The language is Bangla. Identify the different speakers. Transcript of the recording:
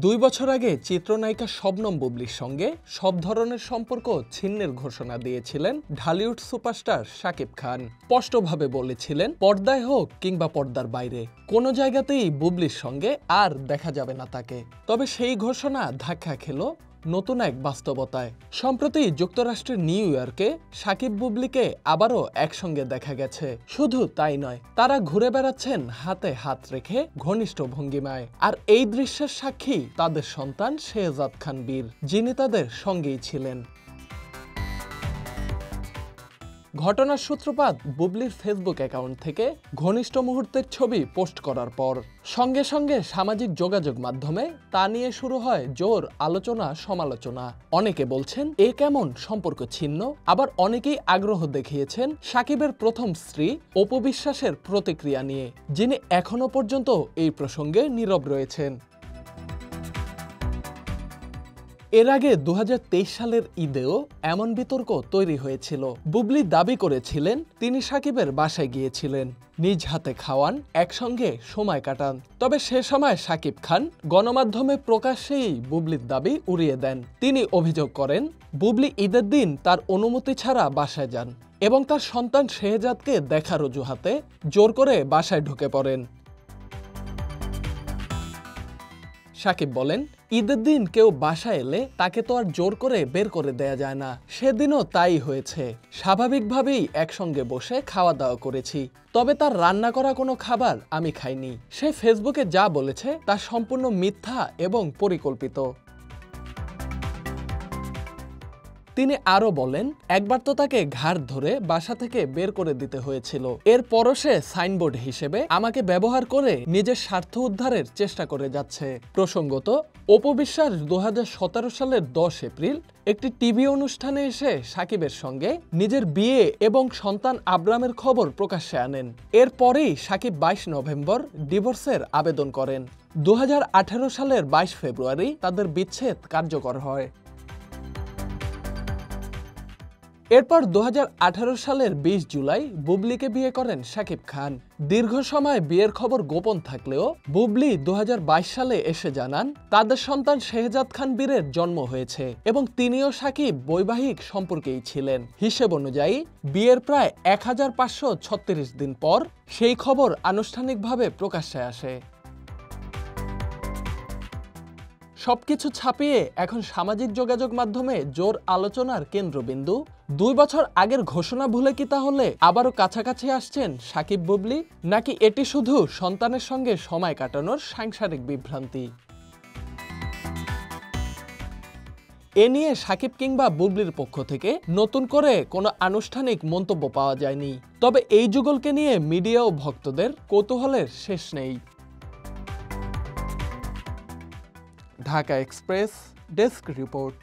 Speaker 1: 2 বছর আগে চিত্রনায়িকা শবনম বুবলির সঙ্গে সব ধরনের সম্পর্ক ছিন্নের ঘোষণা দিয়েছিলেন ঢালিউড সুপারস্টার শাকিব খান। স্পষ্টভাবে বলেছিলেন, পর্দায় হোক কিংবা পর্দার বাইরে কোনো জায়গাতেই বুবলির সঙ্গে আর দেখা যাবে না তাকে। তবে সেই ঘোষণা ধাক্কা খেল নতুন এক বাস্তবতায়। সম্প্রতি যুক্তরাষ্ট্রের নিউ ইয়র্কে শাকিব বুবলিকে আবারও একসঙ্গে দেখা গেছে। শুধু তাই নয়, তারা ঘুরে বেড়াচ্ছেন হাতে হাত রেখে ঘনিষ্ঠ ভঙ্গিমায়। আর এই দৃশ্যের সাক্ষী তাদের সন্তান শেহজাদ খান বীর, যিনি তাদের সঙ্গেই ছিলেন। ঘটনার সূত্রপাত বুবলির ফেসবুক অ্যাকাউন্ট থেকে ঘনিষ্ঠ মুহূর্তের ছবি পোস্ট করার পর সঙ্গে সঙ্গে সামাজিক যোগাযোগ মাধ্যমে তা নিয়ে শুরু হয় জোর আলোচনা সমালোচনা। অনেকে বলছেন এ কেমন সম্পর্ক ছিন্ন, আবার অনেকেই আগ্রহ দেখিয়েছেন শাকিবের প্রথম স্ত্রী অপু বিশ্বাসের প্রতিক্রিয়া নিয়ে, যিনি এখনো পর্যন্ত এই প্রসঙ্গে নীরব রয়েছেন। এর আগে 2023 সালের ঈদেও এমন বিতর্ক তৈরি হয়েছিল। বুবলি দাবি করেছিলেন তিনি শাকিবের বাসায় গিয়েছিলেন, নিজ হাতে খাওয়ান, একসঙ্গে সময় কাটান। তবে সে সময় শাকিব খান গণমাধ্যমে প্রকাশ্যেই বুবলির দাবি উড়িয়ে দেন। তিনি অভিযোগ করেন বুবলি ঈদের দিন তার অনুমতি ছাড়া বাসায় যান এবং তার সন্তান শেহজাদকে দেখার অজুহাতে জোর করে বাসায় ঢুকে পড়েন। শাকিব বলেন, ঈদের দিন কেউ বাসায় এলে তাকে তো আর জোর করে বের করে দেয়া যায় না। সেদিনও তাই হয়েছে। স্বাভাবিকভাবেই একসঙ্গে বসে খাওয়া দাওয়া করেছি, তবে তার রান্না করা কোনো খাবার আমি খাইনি। সে ফেসবুকে যা বলেছে তা সম্পূর্ণ মিথ্যা এবং পরিকল্পিত। তিনি আরও বলেন, একবার তো তাকে ঘাড় ধরে বাসা থেকে বের করে দিতে হয়েছিল। এরপরও সে সাইনবোর্ড হিসেবে আমাকে ব্যবহার করে নিজের স্বার্থ উদ্ধারের চেষ্টা করে যাচ্ছে। প্রসঙ্গত, অপু বিশ্বাস 2017 সালের 10 এপ্রিল একটি টিভি অনুষ্ঠানে এসে শাকিবের সঙ্গে নিজের বিয়ে এবং সন্তান আব্রামের খবর প্রকাশ্যে আনেন। এরপরেই শাকিব 22 নভেম্বর ডিভোর্সের আবেদন করেন। 2018 সালের 22 ফেব্রুয়ারি তাদের বিচ্ছেদ কার্যকর হয়। এরপর 2018 সালের 20 জুলাই বুবলিকে বিয়ে করেন শাকিব খান। দীর্ঘ সময় বিয়ের খবর গোপন থাকলেও বুবলি 2022 সালে এসে জানান তাদের সন্তান শেহজাদ খান বীরের জন্ম হয়েছে এবং তিনিও শাকিব বৈবাহিক সম্পর্কেই ছিলেন। হিসেব অনুযায়ী বিয়ের প্রায় 1536 দিন পর সেই খবর আনুষ্ঠানিকভাবে প্রকাশ্যে আসে। সবকিছু ছাপিয়ে এখন সামাজিক যোগাযোগ মাধ্যমে জোর আলোচনার কেন্দ্রবিন্দু 2 বছর আগের ঘোষণা ভুলে কি তাহলে আবারও কাছাকাছি আসছেন শাকিব বুবলি, নাকি এটি শুধু সন্তানের সঙ্গে সময় কাটানোর সাংসারিক বিভ্রান্তি? এ নিয়ে শাকিব কিংবা বুবলির পক্ষ থেকে নতুন করে কোনো আনুষ্ঠানিক মন্তব্য পাওয়া যায়নি। তবে এই যুগলকে নিয়ে মিডিয়া ও ভক্তদের কৌতূহলের শেষ নেই। Dhaka express desk report.